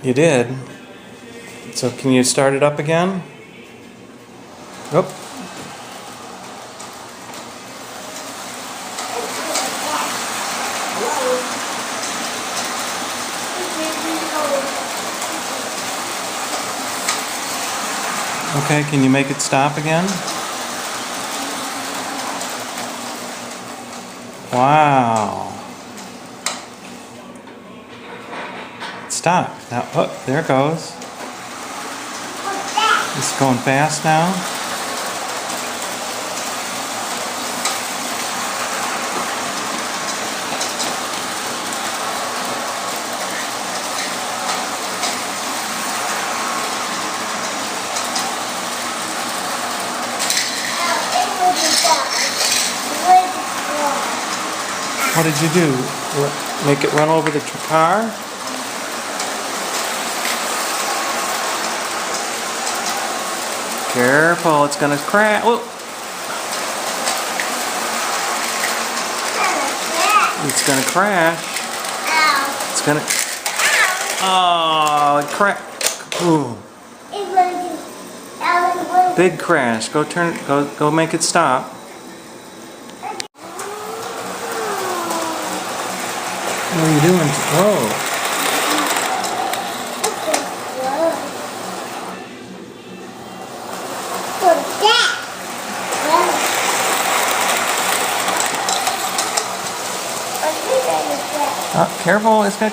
You did. So can you start it up again? Oop. Okay, can you make it stop again? Wow. Stop. Now, oh, there it goes. It's going fast now. What did you do? Make it run over the car? Careful, it's gonna crash. Oh. It's gonna crash. It's gonna. Oh, it cracked. Ooh. Big crash. Go turn. Go make it stop. What are you doing? Oh. Oh, careful, it's got